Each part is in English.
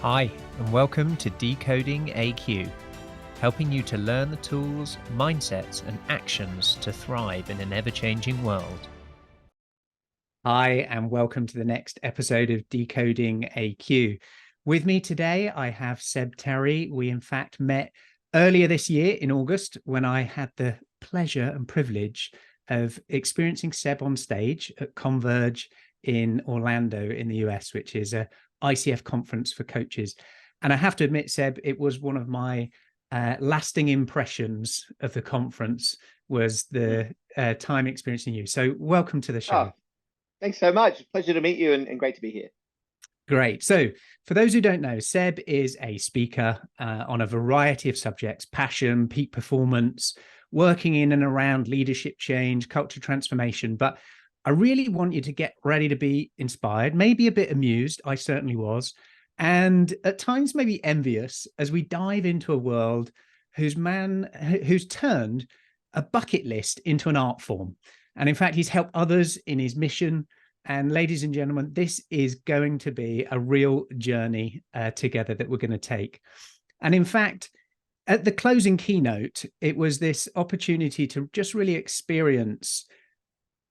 Hi, and welcome to Decoding AQ, helping you to learn the tools, mindsets, and actions to thrive in an ever-changing world. Hi, and welcome to the next episode of Decoding AQ. With me today, I have Seb Terry. We, in fact, met earlier this year in August when I had the pleasure and privilege of experiencing Seb on stage at Converge in Orlando in the US, which is a ICF conference for coaches. And I have to admit, Seb, it was one of my lasting impressions of the conference was the time experiencing you. So welcome to the show. Oh, thanks so much. Pleasure to meet you and great to be here. Great. So for those who don't know, Seb is a speaker on a variety of subjects: passion, peak performance, working in and around leadership change, culture transformation. But I really want you to get ready to be inspired, maybe a bit amused. I certainly was. And at times maybe envious as we dive into a world who's turned a bucket list into an art form. And in fact, he's helped others in his mission. And ladies and gentlemen, this is going to be a real journey together that we're going to take. And in fact, at the closing keynote, it was this opportunity to just really experience,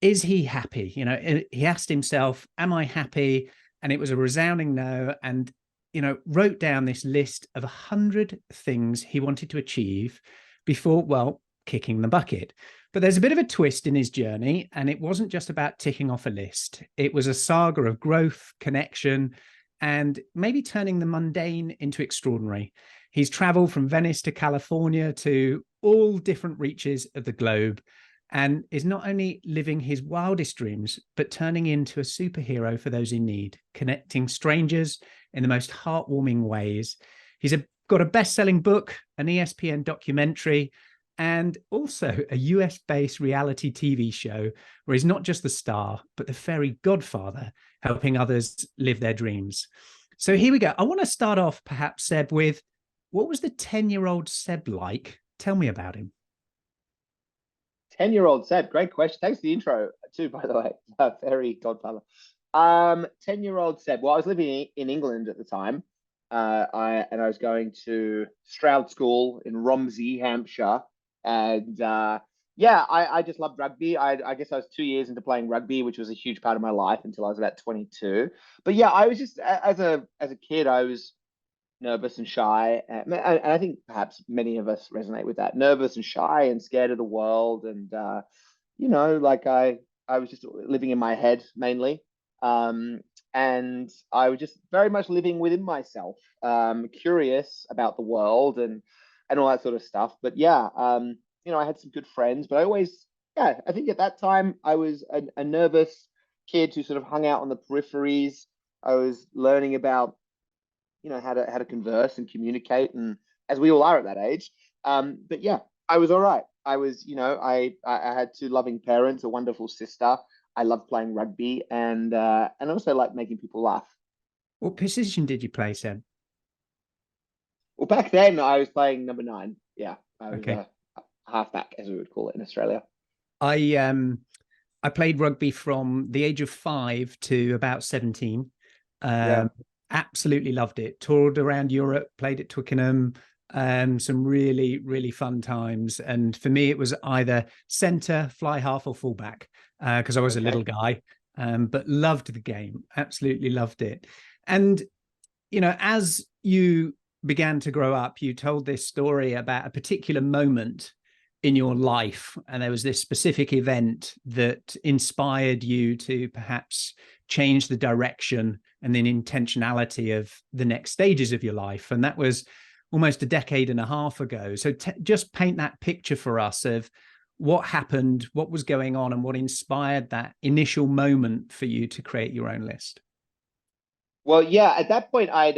is he happy? You know, he asked himself, am I happy? And it was a resounding no. And, you know, wrote down this list of 100 things he wanted to achieve before, well, kicking the bucket. But there's a bit of a twist in his journey, and it wasn't just about ticking off a list. It was a saga of growth, connection, and maybe turning the mundane into extraordinary. He's traveled from Venice to California to all different reaches of the globe, and is not only living his wildest dreams, but turning into a superhero for those in need, connecting strangers in the most heartwarming ways. He's got a best-selling book, an ESPN documentary, and also a US-based reality TV show where he's not just the star, but the fairy godfather, helping others live their dreams. So here we go. I want to start off, perhaps, Seb, with what was the 10-year-old Seb like? Tell me about him. 10-year-old Seb, great question. Thanks for the intro too, by the way. Very godfather. 10-year-old Seb. Well, I was living in England at the time. I was going to Stroud School in Romsey, Hampshire. And I just loved rugby. I guess I was 2 years into playing rugby, which was a huge part of my life until I was about 22. But yeah, I was just as a kid, I was nervous and shy. And I think perhaps many of us resonate with that. Nervous and shy and scared of the world. And, like I was just living in my head mainly. And I was just very much living within myself, curious about the world and all that sort of stuff. But yeah, I had some good friends, but I think at that time I was a nervous kid who sort of hung out on the peripheries. I was learning about how to converse and communicate, and as we all are at that age. But yeah, I was all right. I was, I had two loving parents, a wonderful sister. I loved playing rugby, and also like making people laugh. What position did you play, Seb? Well, back then I was playing number 9. Yeah, I was Okay. a halfback, as we would call it in Australia. I played rugby from the age of 5 to about 17. Yeah. Absolutely loved it. Toured around Europe, played at Twickenham, some really, really fun times. And for me, it was either centre, fly half, or fullback, because I was a little guy, but loved the game. Absolutely loved it. And, as you began to grow up, you told this story about a particular moment in your life, and there was this specific event that inspired you to perhaps change the direction and the intentionality of the next stages of your life. And that was almost a decade and a half ago. So just paint that picture for us of what happened, what was going on, and what inspired that initial moment for you to create your own list. Well, yeah, at that point I'd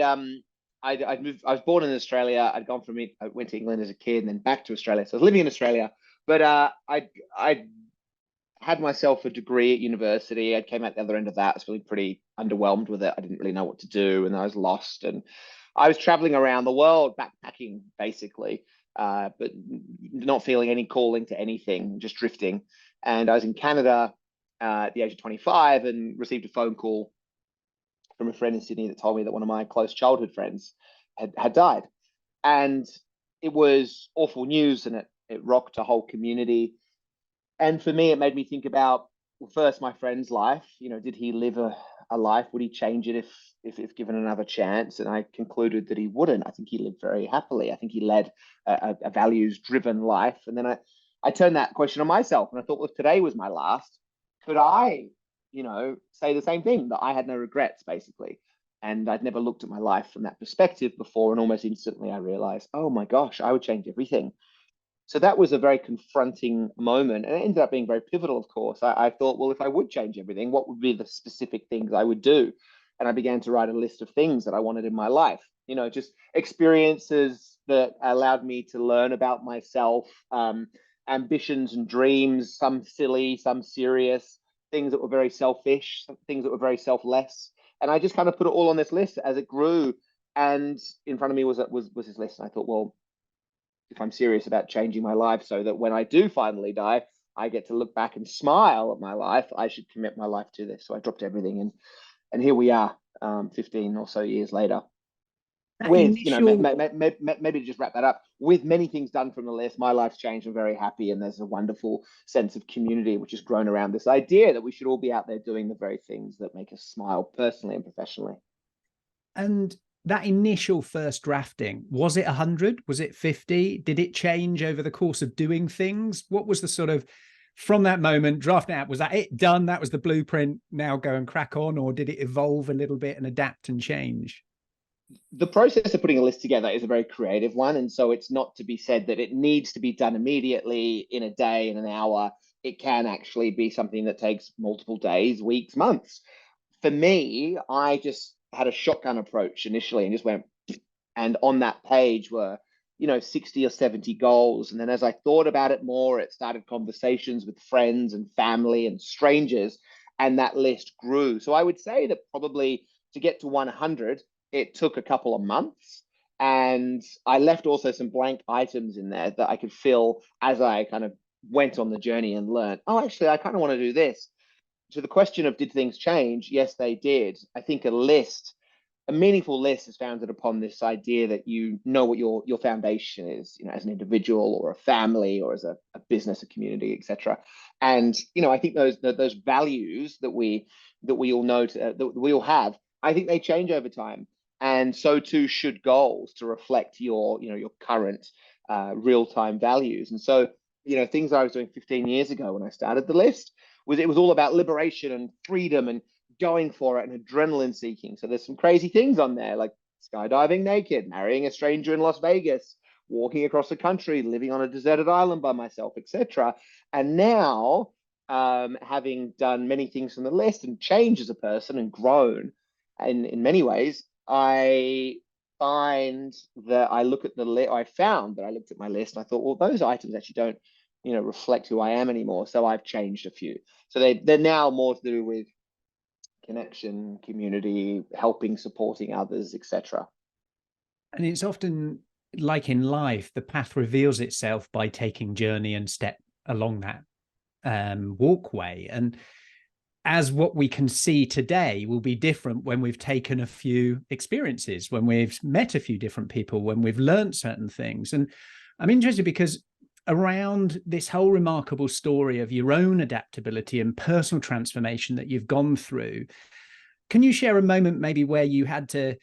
moved. I was born in Australia. I'd gone I went to England as a kid and then back to Australia. So I was living in Australia, but I had myself a degree at university. I came out the other end of that. I was feeling pretty underwhelmed with it. I didn't really know what to do, and I was lost. And I was traveling around the world, backpacking basically, but not feeling any calling to anything, just drifting. And I was in Canada at the age of 25 and received a phone call from a friend in Sydney that told me that one of my close childhood friends had died. And it was awful news, and it rocked a whole community. And for me, it made me think about, well, first, my friend's life. Did he live a life? Would he change it if given another chance? And I concluded that he wouldn't. I think he lived very happily. I think he led a values-driven life. And then I turned that question on myself, and I thought, well, if today was my last, could I, say the same thing, that I had no regrets, basically. And I'd never looked at my life from that perspective before, and almost instantly I realized, oh my gosh, I would change everything. So that was a very confronting moment, and it ended up being very pivotal, of course. I thought, well, if I would change everything, what would be the specific things I would do? And I began to write a list of things that I wanted in my life, just experiences that allowed me to learn about myself, ambitions and dreams, some silly, some serious, things that were very selfish, things that were very selfless. And I just kind of put it all on this list as it grew. And in front of me was this list. And I thought, well, if I'm serious about changing my life so that when I do finally die, I get to look back and smile at my life, I should commit my life to this. So I dropped everything, and here we are, 15 or so years later. That With, initial... maybe to just wrap that up, with many things done from the list, my life's changed. I'm very happy, and there's a wonderful sense of community which has grown around this idea that we should all be out there doing the very things that make us smile personally and professionally. And that initial first drafting, was it 100? Was it 50? Did it change over the course of doing things? What was the sort of, from that moment, drafting out, was that it, done? That was the blueprint, now go and crack on? Or did it evolve a little bit and adapt and change? The process of putting a list together is a very creative one. And so it's not to be said that it needs to be done immediately in a day, in an hour. It can actually be something that takes multiple days, weeks, months. For me, I just had a shotgun approach initially and just went, and on that page were, 60 or 70 goals. And then as I thought about it more, it started conversations with friends and family and strangers, and that list grew. So I would say that probably to get to 100, it took a couple of months. And I left also some blank items in there that I could fill as I kind of went on the journey and learned, oh, actually, I kind of want to do this. To the question of did things change? Yes, they did. I think a meaningful list is founded upon this idea that you know what your foundation is, as an individual or a family or as a business, a community, etc. And I think those values that we all know that we all have, I think they change over time, and so too should goals to reflect your current real-time values. And so things I was doing 15 years ago when I started the list it was all about liberation and freedom and going for it and adrenaline seeking. So there's some crazy things on there, like skydiving naked, marrying a stranger in Las Vegas, walking across the country, living on a deserted island by myself, etc. And now, having done many things from the list and changed as a person and grown in many ways, I find that I look at the list. I found that I looked at my list and I thought, well, those items actually don't reflect who I am anymore. So I've changed a few. So they're now more to do with connection, community, helping, supporting others, etc. And it's often like in life, the path reveals itself by taking journey and step along that walkway. And as what we can see today will be different when we've taken a few experiences, when we've met a few different people, when we've learned certain things. And I'm interested because around this whole remarkable story of your own adaptability and personal transformation that you've gone through, can you share a moment maybe where you had to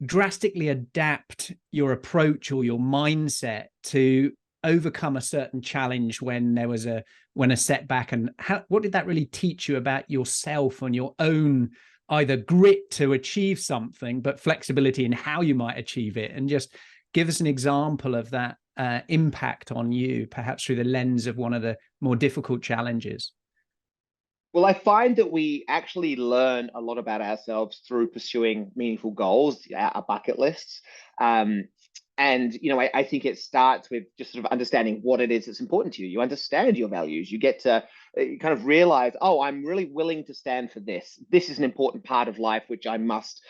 drastically adapt your approach or your mindset to overcome a certain challenge when there was a setback, and what did that really teach you about yourself and your own either grit to achieve something, but flexibility in how you might achieve it? And just give us an example of that impact on you, perhaps through the lens of one of the more difficult challenges. Well, I find that we actually learn a lot about ourselves through pursuing meaningful goals, our bucket lists. And, I think it starts with just sort of understanding what it is that's important to you. You understand your values. You get to kind of realize, oh, I'm really willing to stand for this. This is an important part of life, which I must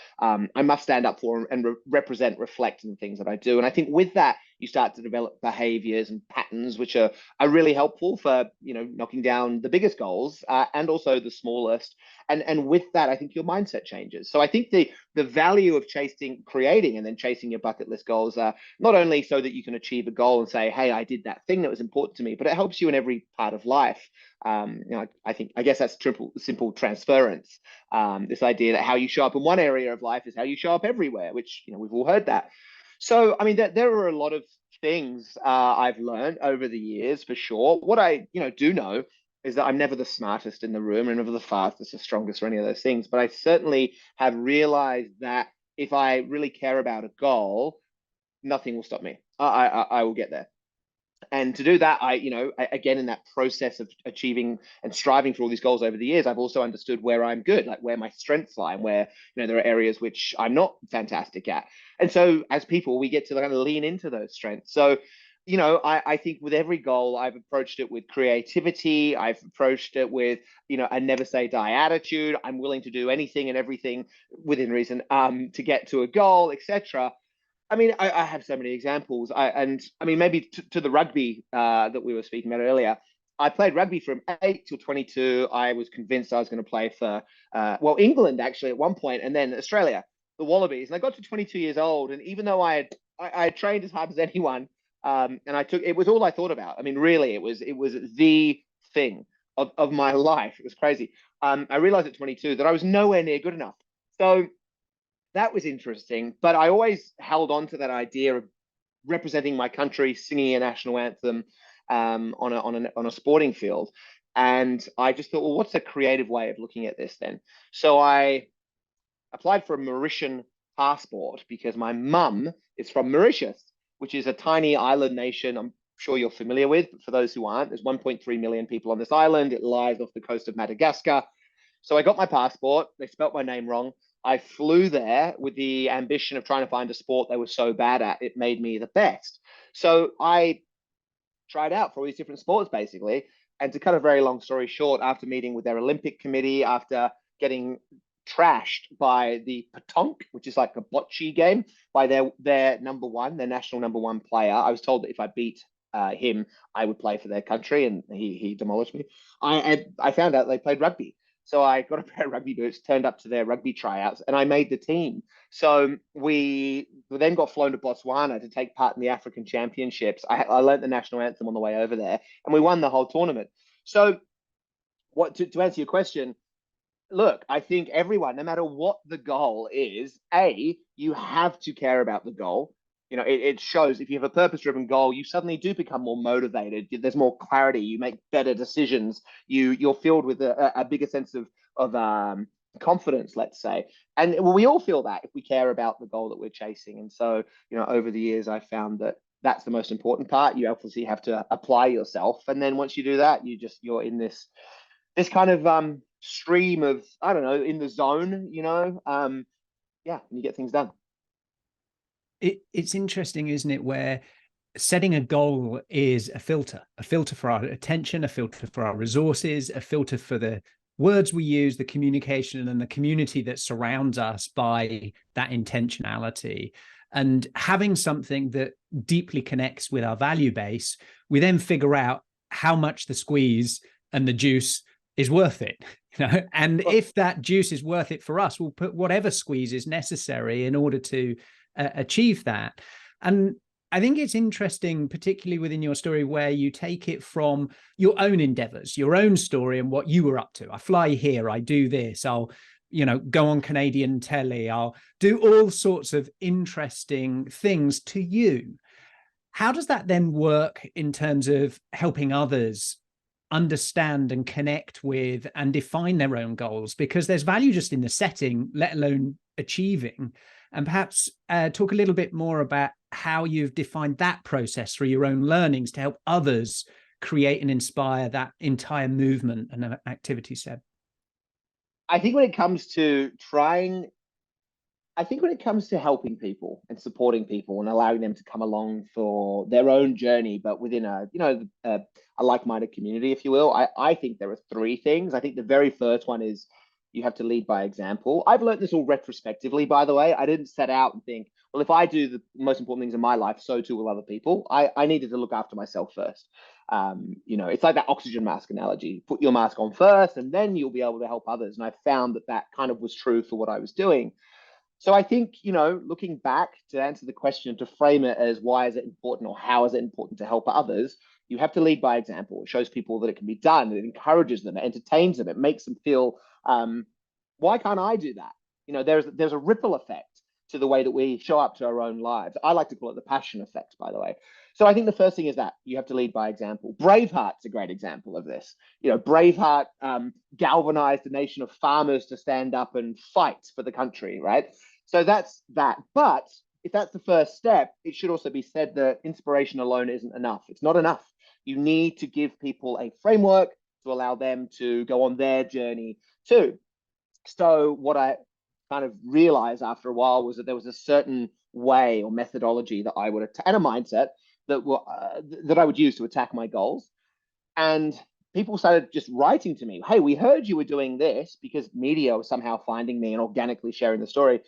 stand up for and represent, reflect in the things that I do. And I think with that you start to develop behaviors and patterns which are really helpful for, knocking down the biggest goals, and also the smallest. And with that, I think your mindset changes. So I think the value of creating and then chasing your bucket list goals are not only so that you can achieve a goal and say, hey, I did that thing that was important to me, but it helps you in every part of life. I guess that's simple transference. This idea that how you show up in one area of life is how you show up everywhere, which, we've all heard that. So, I mean, there are a lot of things I've learned over the years, for sure. What I, do know is that I'm never the smartest in the room, or never the fastest, the strongest, or any of those things. But I certainly have realized that if I really care about a goal, nothing will stop me. I will get there. And to do that, again, in that process of achieving and striving for all these goals over the years, I've also understood where I'm good, like where my strengths lie, and where, there are areas which I'm not fantastic at. And so as people, we get to kind of lean into those strengths. So, I think with every goal, I've approached it with creativity. I've approached it with, a never say die attitude. I'm willing to do anything and everything within reason, to get to a goal, etc. I mean, I have so many examples. Maybe to the rugby that we were speaking about earlier. I played rugby from 8 till 22. I was convinced I was going to play for, England actually at one point, and then Australia, the Wallabies. And I got to 22 years old, and even though I had trained as hard as anyone, and it was all I thought about. I mean, really, it was the thing of my life. It was crazy. I realized at 22 that I was nowhere near good enough. So that was interesting, but I always held on to that idea of representing my country, singing a national anthem, on a sporting field. And I just thought, well, what's a creative way of looking at this then? So I applied for a Mauritian passport because my mum is from Mauritius, which is a tiny island nation I'm sure you're familiar with. But for those who aren't, there's 1.3 million people on this island. It lies off the coast of Madagascar. So I got my passport. They spelt my name wrong. I flew there with the ambition of trying to find a sport they were so bad at, it made me the best. So I tried out for all these different sports, basically. And to cut a very long story short, after meeting with their Olympic committee, after getting trashed by the petanque, which is like a bocce game, by their national number one player, I was told that if I beat him, I would play for their country, and he demolished me. I found out they played rugby. So I got a pair of rugby boots, turned up to their rugby tryouts, and I made the team. So we then got flown to Botswana to take part in the African Championships. I learned the national anthem on the way over there, and we won the whole tournament. So to answer your question, look, I think everyone, no matter what the goal is, you have to care about the goal. It shows if you have a purpose-driven goal, you suddenly do become more motivated. There's more clarity. You make better decisions. You're filled with a bigger sense of confidence, let's say. And we all feel that if we care about the goal that we're chasing. And so, over the years, I found that that's the most important part. You obviously have to apply yourself, and then once you do that, you're in this kind of stream of, I don't know, in the zone. And you get things done. It's interesting, isn't it, where setting a goal is a filter for our attention, a filter for our resources, a filter for the words we use, the communication, and the community that surrounds us by that intentionality. And having something that deeply connects with our value base, we then figure out how much the squeeze and the juice is worth it. And if that juice is worth it for us, we'll put whatever squeeze is necessary in order to achieve that. And I think it's interesting, particularly within your story, where you take it from your own endeavors, your own story, and what you were up to. I fly here, I do this, I'll go on Canadian telly, I'll do all sorts of interesting things to you. How does that then work in terms of helping others understand and connect with and define their own goals? Because there's value just in the setting, let alone achieving. And perhaps talk a little bit more about how you've defined that process through your own learnings to help others create and inspire that entire movement and activity, Seb. I think when it comes to helping people and supporting people and allowing them to come along for their own journey, but within a like-minded community, if you will, I think there are three things. I think the very first one is you have to lead by example. I've learned this all retrospectively, by the way. I didn't set out and think, well, if I do the most important things in my life, so too will other people. I needed to look after myself first. It's like that oxygen mask analogy. Put your mask on first, and then you'll be able to help others. And I found that kind of was true for what I was doing. So I think, looking back to answer the question, to frame it as why is it important or how is it important to help others, you have to lead by example. It shows people that it can be done. It encourages them. It entertains them. It makes them feel, why can't I do that? There's a ripple effect to the way that we show up to our own lives. I like to call it the passion effect, by the way. So I think the first thing is that you have to lead by example. Braveheart's a great example of this. Braveheart galvanized a nation of farmers to stand up and fight for the country, right? So that's that. But if that's the first step, it should also be said that inspiration alone isn't enough. It's not enough. You need to give people a framework to allow them to go on their journey too. So what I kind of realized after a while was that there was a certain way or methodology that I would and a mindset that I would use to attack my goals. And people started just writing to me, hey, we heard you were doing this, because media was somehow finding me and organically sharing the story.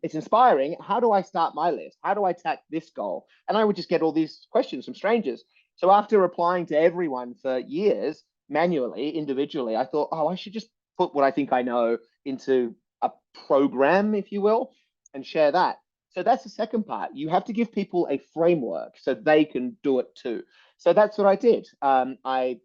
It's inspiring. How do I start my list? How do I attack this goal? And I would just get all these questions from strangers. So after replying to everyone for years, manually, individually, I thought, I should just put what I think I know into a program, if you will, and share that. So that's the second part. You have to give people a framework so they can do it too. So that's what I did. I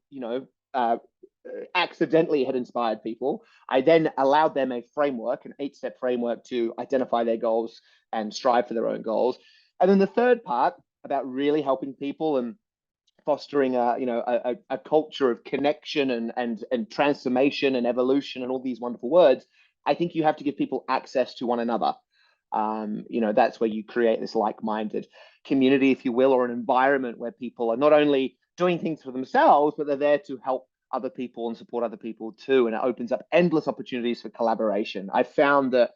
accidentally had inspired people. I then allowed them a framework, an 8-step framework to identify their goals and strive for their own goals. And then the third part about really helping people and fostering a culture of connection and transformation and evolution and all these wonderful words. I think you have to give people access to one another. That's where you create this like-minded community, if you will, or an environment where people are not only doing things for themselves, but they're there to help other people and support other people too. And it opens up endless opportunities for collaboration. I found that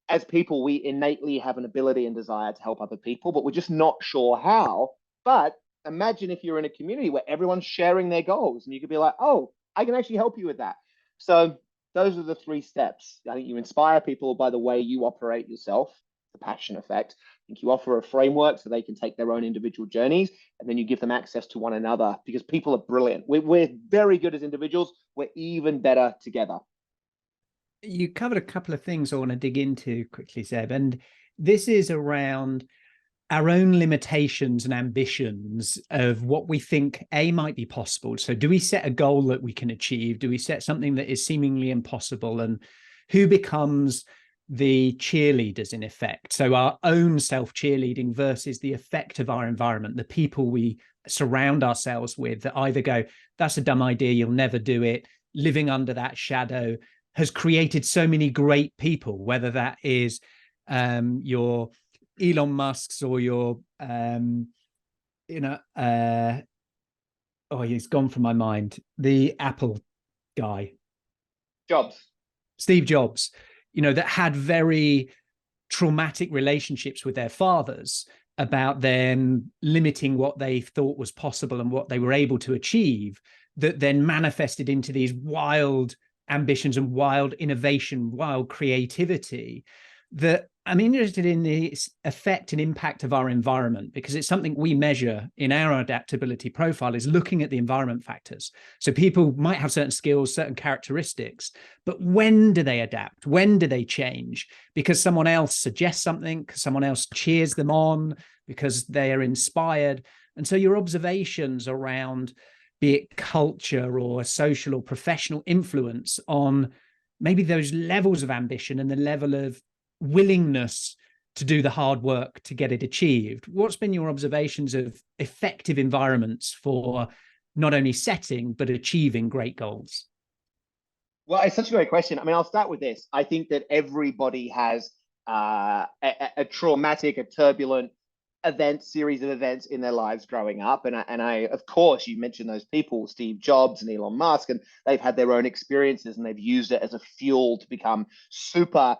as people, we innately have an ability and desire to help other people, but we're just not sure how. But imagine if you're in a community where everyone's sharing their goals and you could be like, oh, I can actually help you with that. So those are the 3 steps. I think you inspire people by the way you operate yourself, the passion effect. I think you offer a framework so they can take their own individual journeys, and then you give them access to one another, because people are brilliant. We're very good as individuals. We're even better together. You covered a couple of things I want to dig into quickly, Seb, and this is around our own limitations and ambitions of what we think might be possible. So do we set a goal that we can achieve? Do we set something that is seemingly impossible? And who becomes the cheerleaders in effect? So our own self-cheerleading versus the effect of our environment, the people we surround ourselves with that either go, that's a dumb idea, you'll never do it. Living under that shadow has created so many great people, whether that is your Elon Musk's or your, he's gone from my mind. The Apple guy. Steve Jobs, that had very traumatic relationships with their fathers about them limiting what they thought was possible and what they were able to achieve, that then manifested into these wild ambitions and wild innovation, wild creativity. That I'm interested in the effect and impact of our environment, because it's something we measure in our adaptability profile, is looking at the environment factors. So people might have certain skills, certain characteristics, but when do they adapt? When do they change? Because someone else suggests something, because someone else cheers them on, because they are inspired. And so your observations around, be it culture or social or professional influence on maybe those levels of ambition and the level of willingness to do the hard work to get it achieved. What's been your observations of effective environments for not only setting, but achieving great goals? Well, it's such a great question. I mean, I'll start with this. I think that everybody has a traumatic, a turbulent series of events in their lives growing up. And I, of course, you mentioned those people, Steve Jobs and Elon Musk, and they've had their own experiences and they've used it as a fuel to become super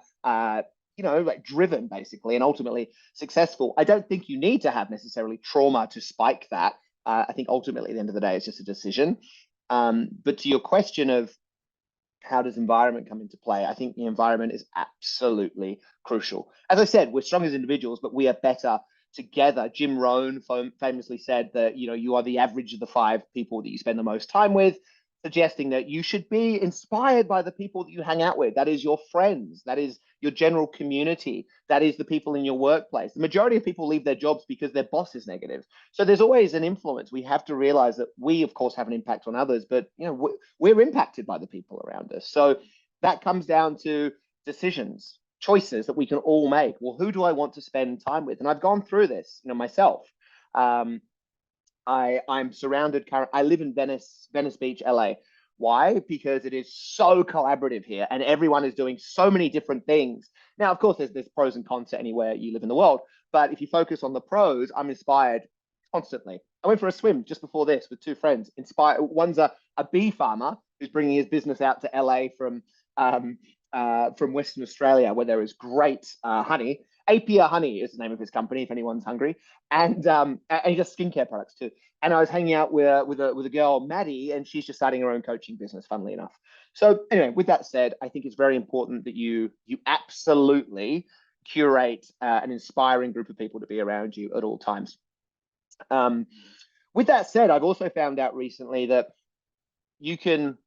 driven, basically, and ultimately successful. I don't think you need to have necessarily trauma to spike that. I think ultimately, at the end of the day, it's just a decision. But to your question of how does environment come into play? I think the environment is absolutely crucial. As I said, we're strong as individuals, but we are better together. Jim Rohn famously said that, you are the average of the 5 people that you spend the most time with, suggesting that you should be inspired by the people that you hang out with. That is your friends. That is your general community. That is the people in your workplace. The majority of people leave their jobs because their boss is negative. So there's always an influence. We have to realize that we, of course, have an impact on others, but we're impacted by the people around us. So that comes down to decisions, choices that we can all make. Well, who do I want to spend time with? And I've gone through this, myself. I'm surrounded. I live in Venice Beach, LA. Why? Because it is so collaborative here, and everyone is doing so many different things. Now, of course, there's pros and cons to anywhere you live in the world, but if you focus on the pros, I'm inspired constantly. I went for a swim just before this with 2 friends. Inspired. One's a bee farmer who's bringing his business out to LA from Western Australia, where there is great honey. AQai Honey is the name of his company, if anyone's hungry, and he does skincare products too. And I was hanging out with a girl, Maddie, and she's just starting her own coaching business, funnily enough. So anyway, with that said, I think it's very important that you absolutely curate an inspiring group of people to be around you at all times. With that said, I've also found out recently that you can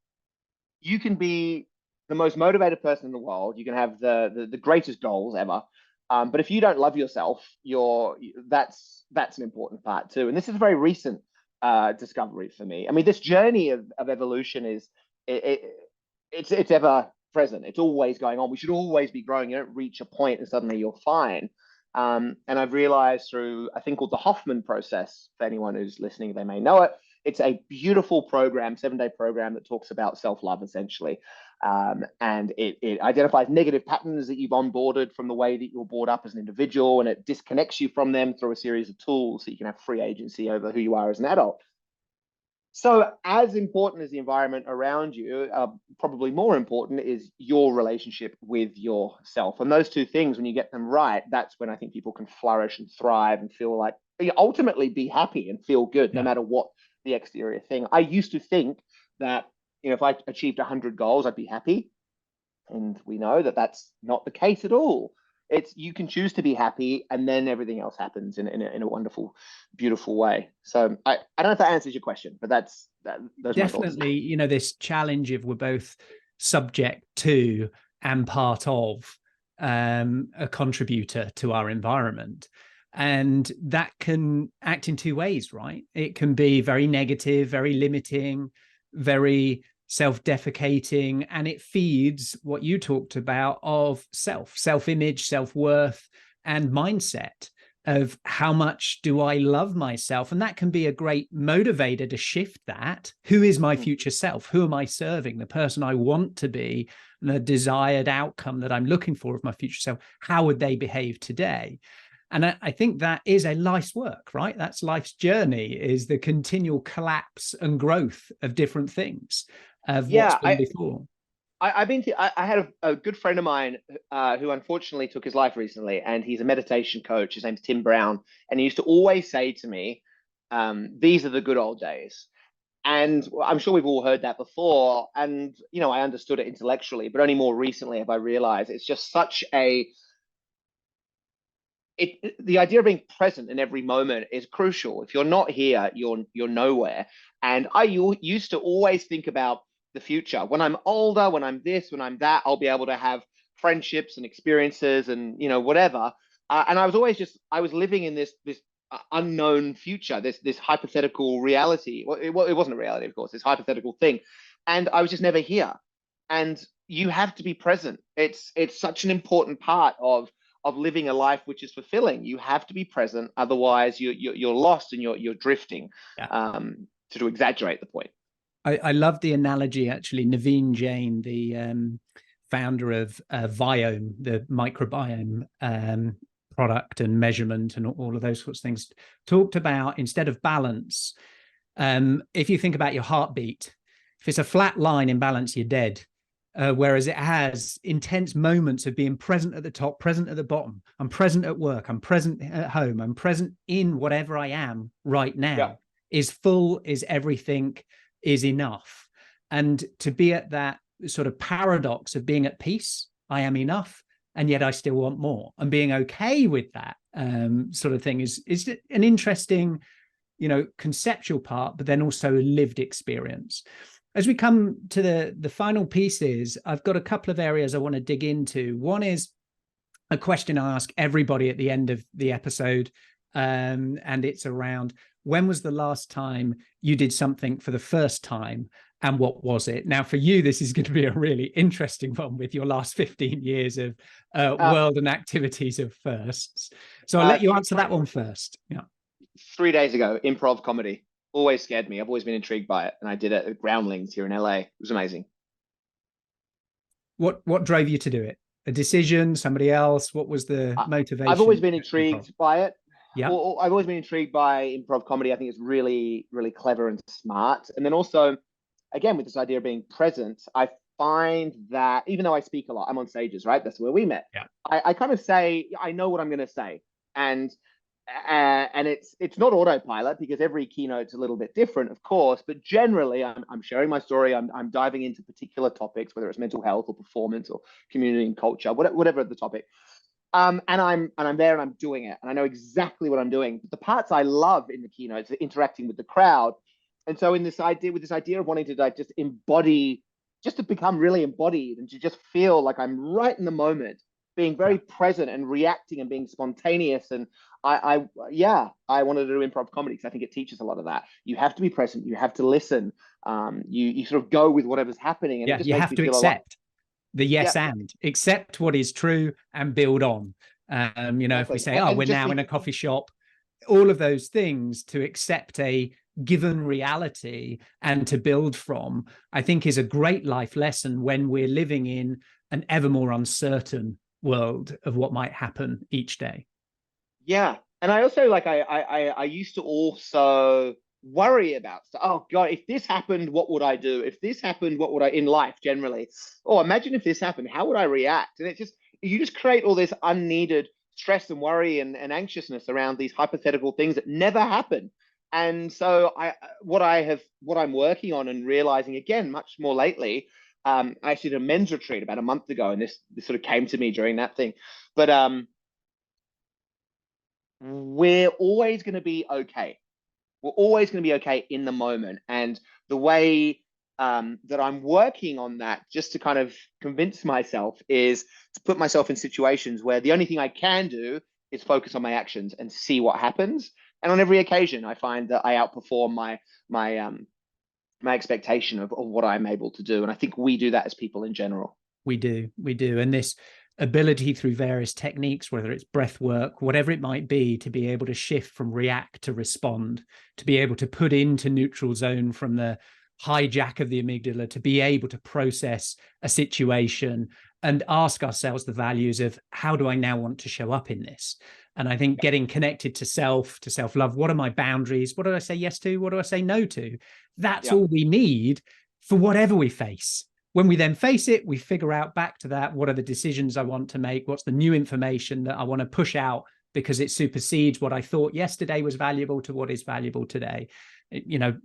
be the most motivated person in the world. You can have the greatest goals ever. But if you don't love yourself, that's an important part too. And this is a very recent discovery for me. I mean, this journey of evolution it's ever present. It's always going on. We should always be growing. You don't reach a point and suddenly you're fine. And I've realized through a thing called the Hoffman process, for anyone who's listening, they may know it. It's a beautiful program, 7-day program that talks about self-love, essentially. And it identifies negative patterns that you've onboarded from the way that you're brought up as an individual, and it disconnects you from them through a series of tools so you can have free agency over who you are as an adult. So as important as the environment around you, probably more important is your relationship with yourself. And those 2 things, when you get them right, that's when I think people can flourish and thrive and feel like, ultimately be happy and feel good, no matter what the exterior thing. I used to think that, if I achieved 100 goals, I'd be happy. And we know that that's not the case at all. You can choose to be happy, and then everything else happens in a wonderful, beautiful way. So I don't know if that answers your question, but those definitely, this challenge of we're both subject to and part of a contributor to our environment. And that can act in 2 ways, right? It can be very negative, very limiting, very self-defecating, and it feeds what you talked about of self-image, self-worth, and mindset of how much do I love myself. And that can be a great motivator to shift that. Who is my future self? Who am I serving? The person I want to be, and the desired outcome that I'm looking for of my future self. How would they behave today? And I think that is a life's work, right? That's life's journey, is the continual collapse and growth of different things, of what's been before. I had a good friend of mine who unfortunately took his life recently, and he's a meditation coach. His name's Tim Brown. And he used to always say to me, these are the good old days. And I'm sure we've all heard that before. And, I understood it intellectually, but only more recently have I realized it's just such the idea of being present in every moment is crucial. If you're not here, you're nowhere. And I used to always think about the future. When I'm older, when I'm this, when I'm that, I'll be able to have friendships and experiences and whatever. And I was living in this unknown future, this hypothetical reality. Well, it wasn't a reality, of course, this hypothetical thing, and I was just never here. And you have to be present. It's such an important part of living a life which is fulfilling. You have to be present, otherwise you're lost and you're drifting. To exaggerate the point. I love the analogy, actually. Naveen Jain, the founder of Viome, the microbiome product and measurement and all of those sorts of things, talked about, instead of balance, if you think about your heartbeat, if it's a flat line in balance, you're dead. Whereas it has intense moments of being present at the top, present at the bottom. I'm present at work. I'm present at home. I'm present in whatever I am right now. Yeah. Is full, is everything, is enough. And to be at that sort of paradox of being at peace. I am enough, and yet I still want more. And being okay with that sort of thing is an interesting, conceptual part, but then also a lived experience. As we come to the final pieces, I've got a couple of areas I want to dig into. One is a question I ask everybody at the end of the episode, and it's around, when was the last time you did something for the first time, and what was it? Now, for you, this is going to be a really interesting one with your last 15 years of world and activities of firsts. So I'll let you answer that one first. Yeah. 3 days ago, improv comedy. Always scared me. I've always been intrigued by it. And I did it at Groundlings here in LA. It was amazing. What drove you to do it? A decision, somebody else? What was the motivation? I've always been intrigued by it. Yeah. I've always been intrigued by improv comedy. I think it's really, really clever and smart. And then also, again, with this idea of being present, I find that even though I speak a lot, I'm on stages, right? That's where we met. Yeah. I kind of say, I know what I'm going to say. And it's not autopilot, because every keynote's a little bit different, of course, but generally I'm sharing my story. I'm diving into particular topics, whether it's mental health or performance or community and culture, whatever the topic. And I'm there and I'm doing it, and I know exactly what I'm doing. But the parts I love in the keynotes are interacting with the crowd. And so with this idea of wanting to just embody, just to become really embodied and to just feel like I'm right in the moment, being very present and reacting and being spontaneous. And I wanted to do improv comedy because I think it teaches a lot of that. You have to be present. You have to listen. You sort of go with whatever's happening. And yeah, it just you makes have me to feel accept the yes and accept what is true and build on. Exactly. If we say, we're now in a coffee shop, all of those things, to accept a given reality and to build from, I think is a great life lesson when we're living in an ever more uncertain world of what might happen each day. Yeah. And I also I used to also worry about stuff. Oh God, if this happened, what would I do? If this happened, what would I, in life generally? Oh, imagine if this happened, how would I react? And you just create all this unneeded stress and worry and anxiousness around these hypothetical things that never happen. And so what I'm working on and realizing again, much more lately, I actually did a men's retreat about a month ago, and this sort of came to me during that thing. But we're always going to be okay. We're always going to be okay in the moment. And the way that I'm working on that, just to kind of convince myself, is to put myself in situations where the only thing I can do is focus on my actions and see what happens. And on every occasion, I find that I outperform my expectation of what I'm able to do. And I think we do that as people in general. We do. And this ability through various techniques, whether it's breath work, whatever it might be, to be able to shift from react to respond, to be able to put into neutral zone from the hijack of the amygdala, to be able to process a situation and ask ourselves the values of, how do I now want to show up in this? And I think getting connected to self-love, what are my boundaries? What do I say yes to? What do I say no to? That's all we need for whatever we face. When we then face it, we figure out back to that, what are the decisions I want to make? What's the new information that I want to push out because it supersedes what I thought yesterday was valuable to what is valuable today?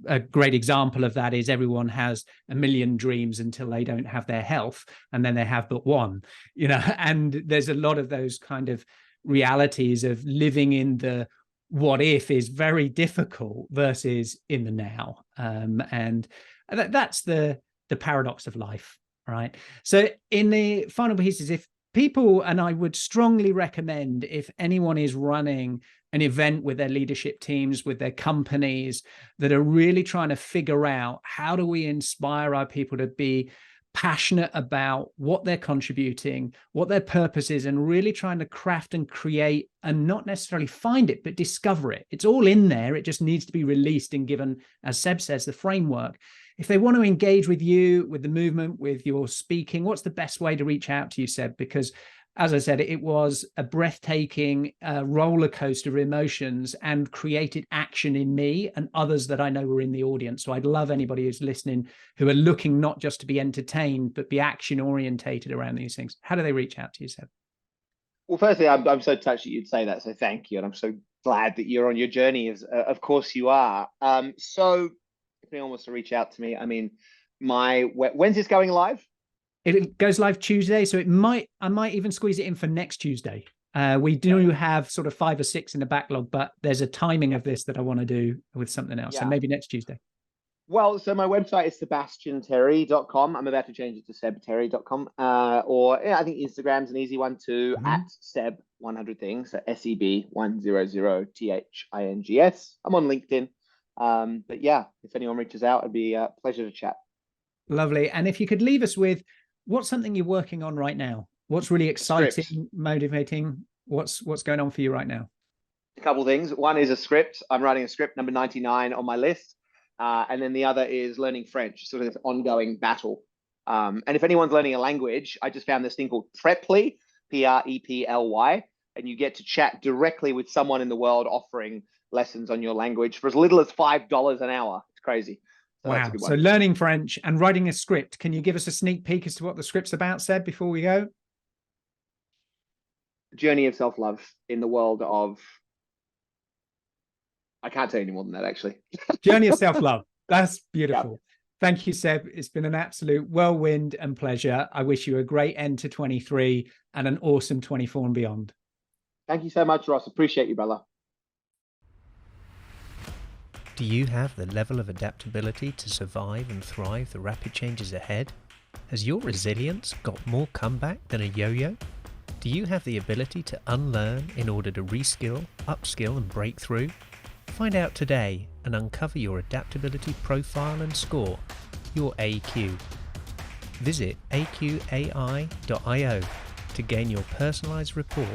A great example of that is everyone has a million dreams until they don't have their health, and then they have but one, and there's a lot of those kind of realities of living in the what if is very difficult versus in the now. And that's the paradox of life, right? So in the final pieces, if people, and I would strongly recommend, if anyone is running an event with their leadership teams, with their companies, that are really trying to figure out, how do we inspire our people to be passionate about what they're contributing, what their purpose is, and really trying to craft and create, and not necessarily find it, but discover it. It's all in there. It just needs to be released and given, as Seb says, the framework. If they want to engage with you, with the movement, with your speaking, what's the best way to reach out to you, Seb? Because as I said, it was a breathtaking roller coaster of emotions and created action in me and others that I know were in the audience. So I'd love anybody who's listening who are looking not just to be entertained, but be action orientated around these things. How do they reach out to you, Seb? Well, firstly, I'm so touched that you'd say that. So thank you. And I'm so glad that you're on your journey. Of course you are. So if anyone wants to reach out to me, I mean, when's this going live? It goes live Tuesday, so I might even squeeze it in for next Tuesday. We do have sort of 5 or 6 in the backlog, but there's a timing of this that I want to do with something else. So maybe next Tuesday. Well, so my website is sebastianterry.com. I'm about to change it to sebterry.com. Or I think Instagram's an easy one too, at Seb100things, so SEB100THINGS. I'm on LinkedIn. But yeah, if anyone reaches out, it'd be a pleasure to chat. Lovely. And if you could leave us with, what's something you're working on right now? What's really exciting, Script. motivating? What's going on for you right now? A couple of things. One is a script. I'm writing a script, number 99 on my list. And then the other is learning French, sort of this ongoing battle. And if anyone's learning a language, I just found this thing called Preply, Preply, and you get to chat directly with someone in the world offering lessons on your language for as little as $5 an hour. It's crazy. So wow. So learning French and writing a script. Can you give us a sneak peek as to what the script's about, Seb, before we go? Journey of self-love in the world of... I can't say any more than that, actually. Journey of self-love. That's beautiful. Yep. Thank you, Seb. It's been an absolute whirlwind and pleasure. I wish you a great end to 23 and an awesome 24 and beyond. Thank you so much, Ross. Appreciate you, brother. Do you have the level of adaptability to survive and thrive the rapid changes ahead? Has your resilience got more comeback than a yo-yo? Do you have the ability to unlearn in order to reskill, upskill and break through? Find out today and uncover your adaptability profile and score, your AQ. Visit AQai.io to gain your personalized report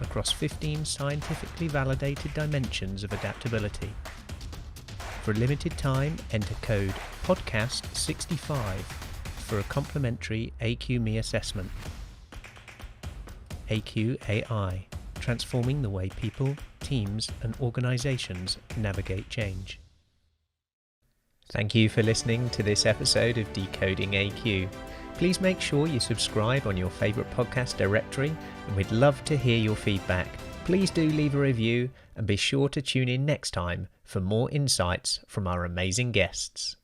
across 15 scientifically validated dimensions of adaptability. For a limited time, enter code PODCAST65 for a complimentary AQME assessment. AQai, transforming the way people, teams and organizations navigate change. Thank you for listening to this episode of Decoding AQ. Please make sure you subscribe on your favorite podcast directory, and we'd love to hear your feedback. Please do leave a review and be sure to tune in next time for more insights from our amazing guests.